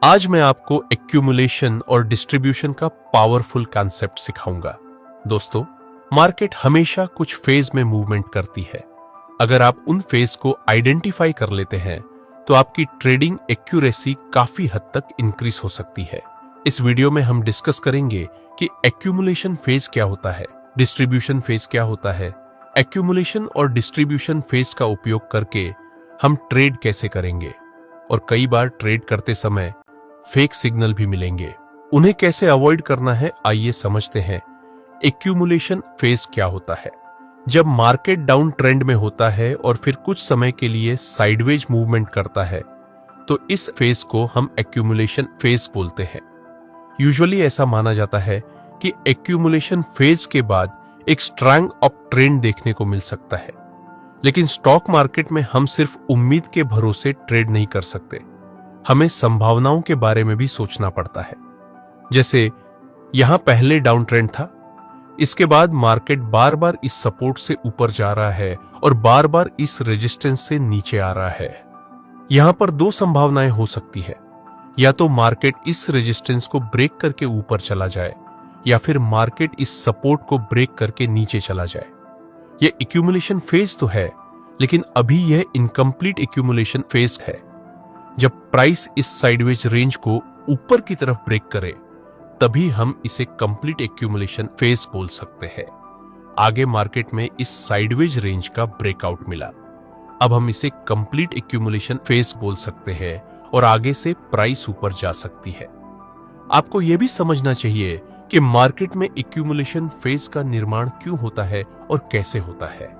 आज मैं आपको एक्यूमुलेशन और डिस्ट्रीब्यूशन का पावरफुल कॉन्सेप्ट सिखाऊंगा। दोस्तों, मार्केट हमेशा कुछ फेज में मूवमेंट करती है। अगर आप उन फेज को आइडेंटिफाई कर लेते हैं तो आपकी ट्रेडिंग एक्यूरेसी काफी हद तक इंक्रीज हो सकती है। इस वीडियो में हम डिस्कस करेंगे कि एक्यूमुलेशन फेज क्या होता है, डिस्ट्रीब्यूशन फेज क्या होता है, एक्यूमुलेशन और डिस्ट्रीब्यूशन फेज का उपयोग करके हम ट्रेड कैसे करेंगे और कई बार ट्रेड करते समय फेक सिग्नल भी मिलेंगे। उन्हें कैसे अवॉइड करना है, आइए समझते हैं। एक्यूमुलेशन फेज क्या होता है? जब मार्केट डाउन ट्रेंड में होता है और फिर कुछ समय के लिए साइडवेज मूवमेंट करता है तो इस फेज को हम एक्यूमुलेशन फेज बोलते हैं। यूजुअली ऐसा माना जाता है कि एक्यूमुलेशन फेज के बाद एक स्ट्रॉन्ग अप ट्रेंड देखने को मिल सकता है, लेकिन स्टॉक मार्केट में हम सिर्फ उम्मीद के भरोसे ट्रेड नहीं कर सकते। हमें संभावनाओं के बारे में भी सोचना पड़ता है। जैसे यहां पहले डाउन ट्रेंड था, इसके बाद मार्केट बार बार इस सपोर्ट से ऊपर जा रहा है और बार बार इस रेजिस्टेंस से नीचे आ रहा है। यहां पर दो संभावनाएं हो सकती है, या तो मार्केट इस रेजिस्टेंस को ब्रेक करके ऊपर चला जाए या फिर मार्केट इस सपोर्ट को ब्रेक करके नीचे चला जाए। यह एक्यूमुलेशन फेज तो है, लेकिन अभी यह इनकम्प्लीट एक्यूमुलेशन फेज है। जब प्राइस इस साइडवेज रेंज को ऊपर की तरफ ब्रेक करे तभी हम इसे कंप्लीट एक्यूमुलेशन फेज बोल सकते हैं। आगे मार्केट में इस साइडवेज रेंज का ब्रेकआउट मिला, अब हम इसे कंप्लीट एक्यूमुलेशन फेज बोल सकते हैं और आगे से प्राइस ऊपर जा सकती है। आपको यह भी समझना चाहिए कि मार्केट में एक्यूमुलेशन फेज का निर्माण क्यों होता है और कैसे होता है।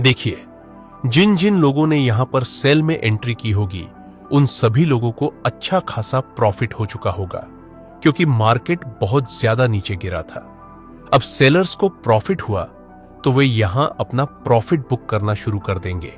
देखिए, जिन जिन लोगों ने यहां पर सेल में एंट्री की होगी उन सभी लोगों को अच्छा खासा प्रॉफिट हो चुका होगा, क्योंकि मार्केट बहुत ज्यादा नीचे गिरा था। अब सेलर्स को प्रॉफिट हुआ तो वे यहां अपना प्रॉफिट बुक करना शुरू कर देंगे,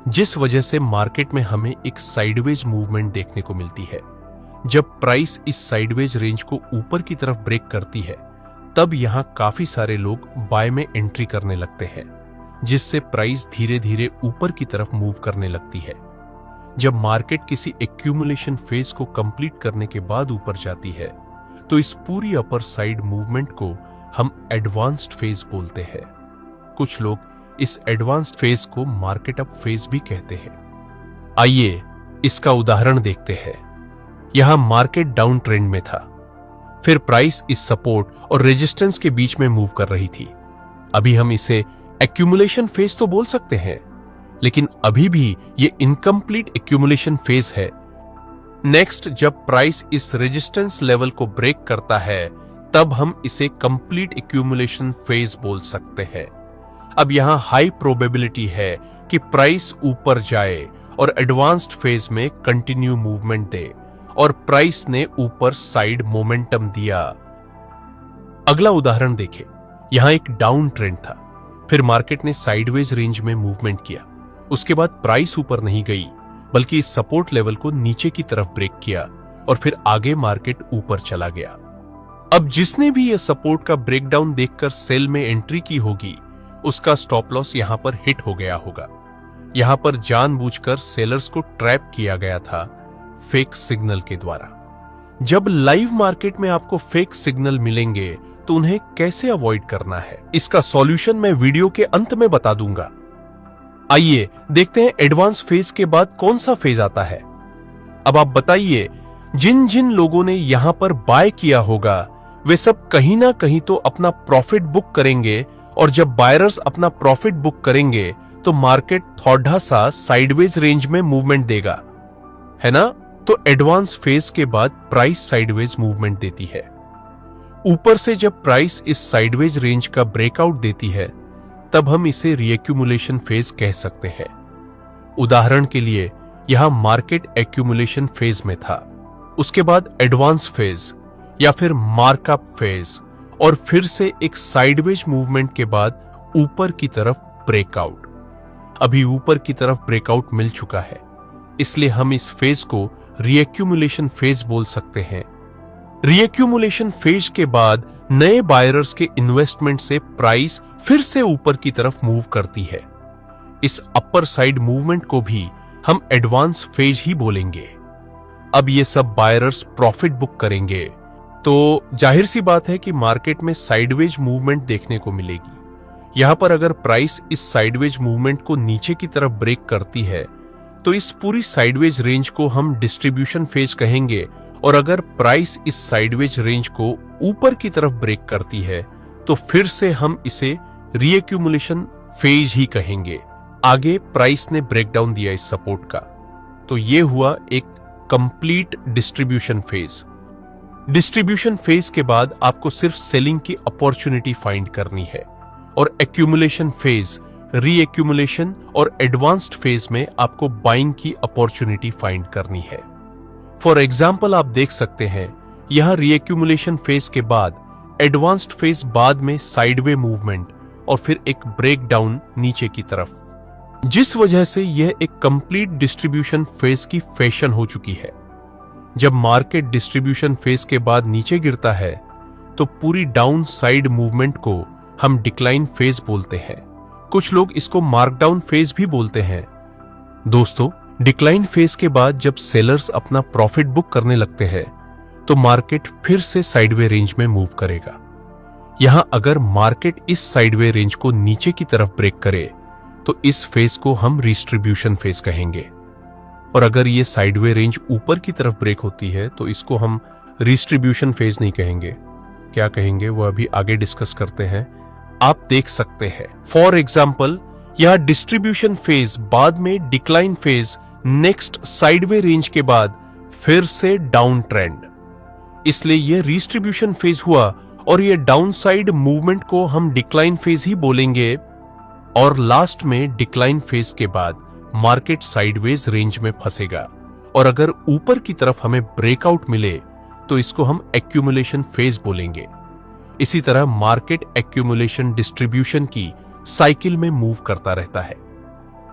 जिस वजह से मार्केट में हमें एक साइडवेज मूवमेंट देखने को मिलती है। जब प्राइस इस साइडवेज रेंज को ऊपर की तरफ ब्रेक करती है तब यहां काफी सारे लोग बाय में एंट्री करने लगते हैं, जिससे प्राइस धीरे धीरे ऊपर की तरफ मूव करने लगती है। जब मार्केट किसी एक्यूमुलेशन फेज को कंप्लीट करने के बाद ऊपर जाती है तो इस पूरी अपर साइड मूवमेंट को हम एडवांस्ड फेज बोलते हैं। कुछ लोग इस एडवांस्ड फेज को मार्केट अप फेज भी कहते हैं। आइए इसका उदाहरण देखते हैं। यहां मार्केट डाउन ट्रेंड में था, फिर प्राइस इस सपोर्ट और रेजिस्टेंस के बीच में मूव कर रही थी। अभी हम इसे एक्यूमुलेशन फेज तो बोल सकते हैं, लेकिन अभी भी ये इनकम्प्लीट एक्यूमुलेशन फेज है। नेक्स्ट, जब प्राइस इस रेजिस्टेंस लेवल को ब्रेक करता है तब हम इसे कंप्लीट एक्यूमुलेशन फेज बोल सकते हैं। अब यहां हाई प्रोबेबिलिटी है कि प्राइस ऊपर जाए और एडवांस्ड फेज में कंटिन्यू मूवमेंट दे और प्राइस ने ऊपर साइड मोमेंटम दिया। अगला उदाहरण देखें। यहां एक डाउन ट्रेंड था, फिर मार्केट ने साइडवेज रेंज में मूवमेंट किया। उसके बाद प्राइस ऊपर नहीं गई बल्कि इस सपोर्ट लेवल को नीचे की तरफ ब्रेक किया और फिर आगे मार्केट ऊपर चला गया। अब जिसने भी यह सपोर्ट का ब्रेकडाउन देखकर सेल में एंट्री की होगी उसका स्टॉप लॉस यहां पर हिट हो गया होगा। यहां पर जानबूझकर सेलर्स को ट्रैप किया गया था फेक सिग्नल के द्वारा। जब लाइव मार्केट में आपको फेक सिग्नल मिलेंगे तो उन्हें कैसे अवॉइड करना है, इसका सॉल्यूशन मैं वीडियो के अंत में बता दूंगा। आइए देखते हैं एडवांस फेज के बाद कौन सा फेज आता है। अब आप बताइए, जिन जिन लोगों ने यहां पर बाय किया होगा वे सब कहीं ना कहीं तो अपना प्रॉफिट बुक करेंगे, और जब बायर्स अपना प्रॉफिट बुक करेंगे तो मार्केट थोड़ा सा साइडवेज रेंज में मूवमेंट देगा, है ना? तो एडवांस फेज के बाद प्राइस साइडवेज मूवमेंट देती है। ऊपर से जब प्राइस इस साइडवेज रेंज का ब्रेकआउट देती है तब हम इसे रीएक्यूमुलेशन फेज कह सकते हैं। उदाहरण के लिए यहां मार्केट एक्यूमुलेशन फेज में था, उसके बाद एडवांस फेज या फिर मार्कअप फेज और फिर से एक साइडवेज मूवमेंट के बाद ऊपर की तरफ ब्रेकआउट। अभी ऊपर की तरफ ब्रेकआउट मिल चुका है, इसलिए हम इस फेज को रीएक्यूमुलेशन फेज बोल सकते हैं। रीएक्यूमुलेशन फेज के बाद नए बायर्स के इन्वेस्टमेंट से प्राइस फिर से ऊपर की तरफ मूव करती है। इस अपर साइड मूवमेंट को भी हम एडवांस फेज ही बोलेंगे। अब ये सब बायर्स प्रॉफिट बुक करेंगे, तो जाहिर सी बात है कि मार्केट में साइडवेज मूवमेंट देखने को मिलेगी। यहां पर अगर प्राइस इस साइडवेज मूवमेंट को नीचे की तरफ ब्रेक करती है तो इस पूरी साइडवेज रेंज को हम डिस्ट्रीब्यूशन फेज कहेंगे, और अगर प्राइस इस साइडवेज रेंज को ऊपर की तरफ ब्रेक करती है तो फिर से हम इसे रीएक्यूमुलेशन फेज ही कहेंगे। आगे प्राइस ने ब्रेकडाउन दिया इस सपोर्ट का, तो ये हुआ एक complete distribution phase. Distribution phase के बाद आपको सिर्फ सेलिंग की अपॉर्चुनिटी फाइंड करनी है, और एक्यूमुलेशन फेज, रीएक्यूमुलेशन और एडवांस्ड फेज में आपको बाइंग की अपॉर्चुनिटी फाइंड करनी है। फॉर एग्जाम्पल आप देख सकते हैं यहां रीएक्यूमुलेशन फेज के बाद एडवांस्ड फेज, बाद में साइडवे मूवमेंट और फिर एक ब्रेकडाउन नीचे की तरफ, जिस वजह से यह एक कंप्लीट डिस्ट्रीब्यूशन फेज की फैशन हो चुकी है। जब मार्केट डिस्ट्रीब्यूशन फेज के बाद नीचे गिरता है तो पूरी डाउन साइड मूवमेंट को हम डिक्लाइन फेज बोलते हैं। कुछ लोग इसको मार्कडाउन फेज भी बोलते हैं। दोस्तों, डिक्लाइन फेज के बाद जब सेलर्स अपना प्रॉफिट बुक करने लगते हैं तो मार्केट फिर से साइडवे रेंज में मूव करेगा। यहां अगर मार्केट इस साइडवे रेंज को नीचे की तरफ ब्रेक करे तो इस फेज को हम डिस्ट्रीब्यूशन फेज कहेंगे, और अगर ये साइडवे रेंज ऊपर की तरफ ब्रेक होती है तो इसको हम डिस्ट्रीब्यूशन फेज नहीं कहेंगे। क्या कहेंगे वो अभी आगे डिस्कस करते हैं। आप देख सकते हैं फॉर एग्जाम्पल यहां डिस्ट्रीब्यूशन फेज, बाद में decline phase, next sideway range के बाद फिर से डाउन ट्रेंड, इसलिए यह डिस्ट्रीब्यूशन फेज हुआ और ये डाउन साइड मूवमेंट को हम डिक्लाइन फेज ही बोलेंगे। और लास्ट में डिक्लाइन फेज के बाद मार्केट साइडवेज रेंज में फंसेगा, और अगर ऊपर की तरफ हमें ब्रेकआउट मिले तो इसको हम एक्यूमुलेशन फेज बोलेंगे। इसी तरह मार्केट एक्यूमुलेशन डिस्ट्रीब्यूशन की साइकिल में मूव करता रहता है।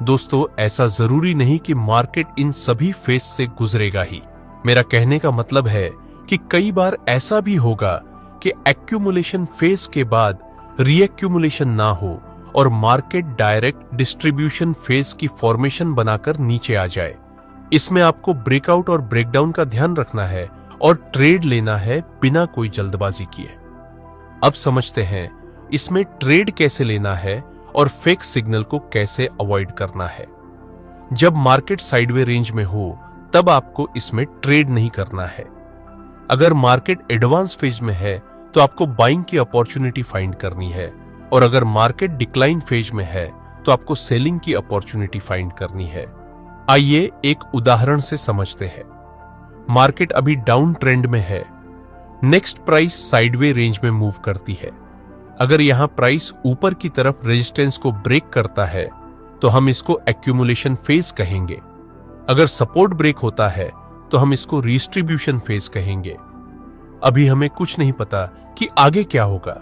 दोस्तों, ऐसा जरूरी नहीं कि मार्केट इन सभी फेज से गुजरेगा ही। मेरा कहने का मतलब है कि कई बार ऐसा भी होगा कि एक्यूमुलेशन फेज के बाद रीएक्यूमुलेशन ना हो और मार्केट डायरेक्ट डिस्ट्रीब्यूशन फेज की फॉर्मेशन बनाकर नीचे आ जाए। इसमें आपको ब्रेकआउट और ब्रेकडाउन का ध्यान रखना है और ट्रेड लेना है बिना कोई जल्दबाजी किए। अब समझते हैं इसमें ट्रेड कैसे लेना है और फेक सिग्नल को कैसे अवॉइड करना है। जब मार्केट साइडवे रेंज में हो तब आपको इसमें ट्रेड नहीं करना है। अगर मार्केट एडवांस फेज में है तो आपको बाइंग की अपॉर्चुनिटी फाइंड करनी है, और अगर मार्केट डिक्लाइन फेज में है तो आपको सेलिंग की अपॉर्चुनिटी फाइंड करनी है। आइए एक उदाहरण से समझते हैं। मार्केट अभी डाउन ट्रेंड में है, नेक्स्ट प्राइस साइडवे रेंज में मूव करती है। अगर यहां प्राइस ऊपर की तरफ रेजिस्टेंस को ब्रेक करता है तो हम इसको एक्यूमुलेशन फेज कहेंगे। अगर सपोर्ट ब्रेक होता है तो हम इसको डिस्ट्रीब्यूशन फेज कहेंगे। अभी हमें कुछ नहीं पता कि आगे क्या होगा।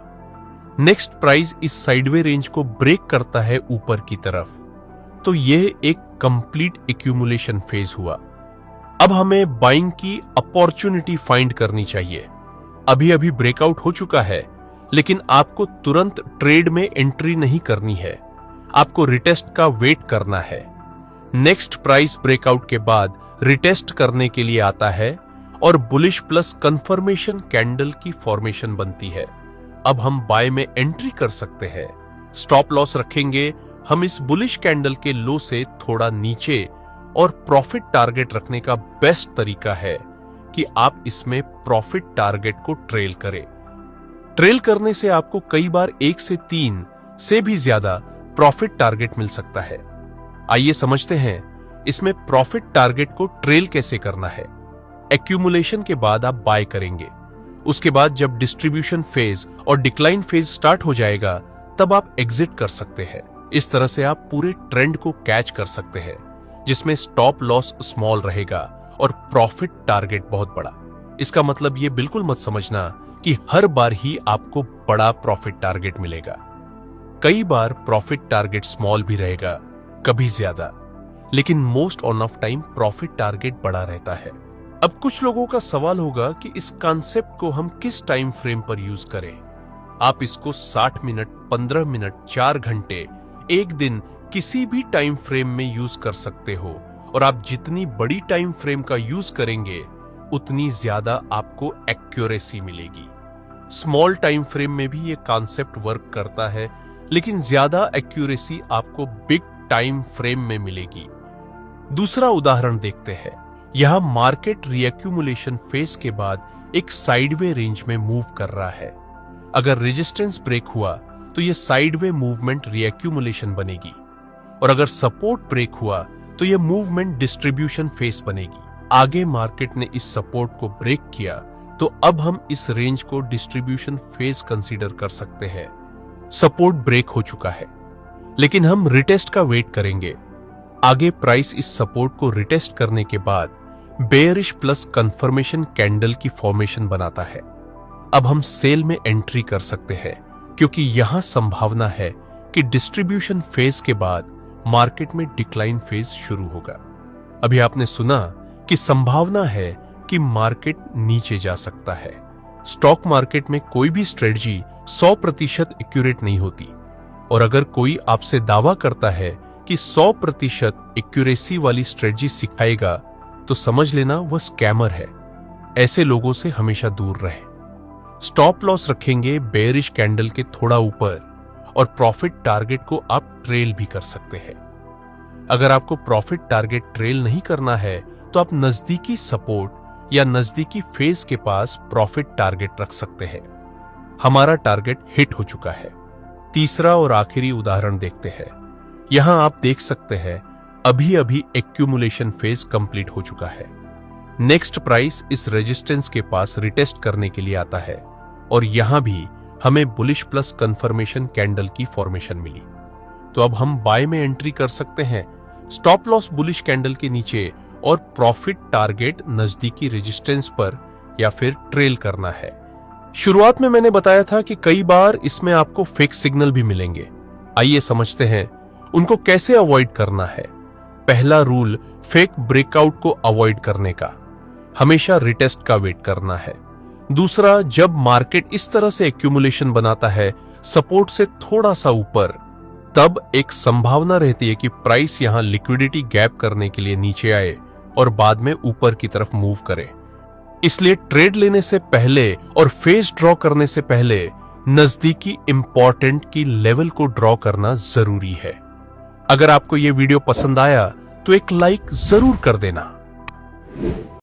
नेक्स्ट प्राइस इस साइडवे रेंज को ब्रेक करता है ऊपर की तरफ, तो यह एक कंप्लीट एक्यूमुलेशन फेज हुआ। अब हमें बाइंग की अपॉर्चुनिटी फाइंड करनी चाहिए। अभी अभी ब्रेकआउट हो चुका है, लेकिन आपको तुरंत ट्रेड में एंट्री नहीं करनी है, आपको रिटेस्ट का वेट करना है। नेक्स्ट प्राइस ब्रेकआउट के बाद रिटेस्ट करने के लिए आता है और बुलिश प्लस कंफर्मेशन कैंडल की फॉर्मेशन बनती है। अब हम बाय में एंट्री कर सकते हैं। स्टॉप लॉस रखेंगे हम इस बुलिश कैंडल के लो से थोड़ा नीचे, और प्रॉफिट टारगेट रखने का बेस्ट तरीका है कि आप इसमें प्रॉफिट टारगेट को ट्रेल करें। ट्रेल करने से आपको कई बार 1 से 3 से भी ज्यादा प्रॉफिट टारगेट मिल सकता है। आइए समझते हैं इसमें प्रॉफिट टारगेट को ट्रेल कैसे करना है। एक्यूमुलेशन के बाद आप बाय करेंगे, उसके बाद जब डिस्ट्रीब्यूशन फेज और डिक्लाइन फेज स्टार्ट हो जाएगा तब आप एग्जिट कर सकते हैं। इस तरह से आप पूरे ट्रेंड को कैच कर सकते हैं, जिसमें स्टॉप लॉस स्मॉल रहेगा और प्रॉफिट टारगेट बहुत बड़ा। इसका मतलब ये बिल्कुल मत समझना कि हर बार ही आपको बड़ा प्रॉफिट टारगेट मिलेगा। कई बार प्रॉफिट टारगेट स्मॉल भी रहेगा, कभी ज्यादा, लेकिन most of time profit target बड़ा रहता है। अब कुछ लोगों का सवाल होगा कि इस कॉन्सेप्ट को हम किस टाइम फ्रेम पर यूज करें। आप इसको 60 मिनट, 15 मिनट, 4 घंटे, एक दिन, किसी भी टाइम फ्रेम में यूज कर सकते हो और आप जितनी बड़ी टाइम फ्रेम का यूज करेंगे उतनी ज्यादा आपको एक्यूरेसी मिलेगी। स्मॉल टाइम फ्रेम में भी ये कॉन्सेप्ट वर्क करता है, लेकिन ज्यादा एक्यूरेसी आपको बिग टाइम फ्रेम में मिलेगी। दूसरा उदाहरण देखते हैं। यहां मार्केट रीएक्यूमुलेशन फेज के बाद एक साइडवे रेंज में मूव कर रहा है। अगर रेजिस्टेंस ब्रेक हुआ तो यह साइडवे मूवमेंट रीएक्यूमुलेशन बनेगी, और अगर सपोर्ट ब्रेक हुआ तो यह मूवमेंट डिस्ट्रीब्यूशन फेज बनेगी। आगे मार्केट ने इस सपोर्ट को ब्रेक किया तो अब हम इस रेंज को डिस्ट्रीब्यूशन फेज कंसीडर कर सकते हैं। सपोर्ट ब्रेक हो चुका है, लेकिन हम रिटेस्ट का वेट करेंगे। आगे प्राइस इस सपोर्ट को रिटेस्ट करने के बाद बेयरिश प्लस कंफर्मेशन कैंडल की फॉर्मेशन बनाता है। अब हम सेल में एंट्री कर सकते हैं, क्योंकि यहां संभावना है कि डिस्ट्रीब्यूशन फेज के बाद मार्केट में डिक्लाइन फेज शुरू होगा। अभी आपने सुना कि संभावना है कि मार्केट नीचे जा सकता है। स्टॉक मार्केट में कोई भी स्ट्रेटजी 100% एक्यूरेट नहीं होती, और अगर कोई आपसे दावा करता है कि 100% एक्यूरेसी वाली स्ट्रेटजी सिखाएगा तो समझ लेना वह स्कैमर है। ऐसे लोगों से हमेशा दूर रहें। स्टॉप लॉस रखेंगे बेयरिश कैंडल के थोड़ा ऊपर, और प्रॉफिट टारगेट को आप ट्रेल भी कर सकते हैं। अगर आपको प्रॉफिट टारगेट ट्रेल नहीं करना है तो आप नजदीकी सपोर्ट या नजदीकी फेज के पास प्रॉफिट टारगेट रख सकते हैं। हमारा टारगेट हिट हो चुका है। तीसरा और आखिरी उदाहरण देखते हैं। यहां आप देख सकते हैं अभी अभी एक्यूमुलेशन फेज कंप्लीट हो चुका है। नेक्स्ट प्राइस इस रेजिस्टेंस के पास रिटेस्ट करने के लिए आता है, और यहां भी हमें बुलिश प्लस कंफर्मेशन कैंडल की फॉर्मेशन मिली। तो अब हम बाय में एंट्री कर सकते हैं। स्टॉप लॉस बुलिश कैंडल के नीचे और प्रॉफिट टारगेट नजदीकी रेजिस्टेंस पर या फिर ट्रेल करना है। शुरुआत में मैंने बताया था कि कई बार इसमें आपको फेक सिग्नल भी मिलेंगे। आइए समझते हैं उनको कैसे अवॉइड करना है। पहला रूल फेक ब्रेकआउट को अवॉइड करने का, हमेशा रिटेस्ट का वेट करना है। दूसरा, जब मार्केट इस तरह से एक्यूमुलेशन बनाता है सपोर्ट से थोड़ा सा ऊपर, तब एक संभावना रहती है कि प्राइस यहां लिक्विडिटी गैप करने के लिए नीचे आए और बाद में ऊपर की तरफ मूव करे। इसलिए ट्रेड लेने से पहले और फेज ड्रॉ करने से पहले नजदीकी इंपॉर्टेंट की लेवल को ड्रॉ करना जरूरी है। अगर आपको यह वीडियो पसंद आया तो एक लाइक जरूर कर देना।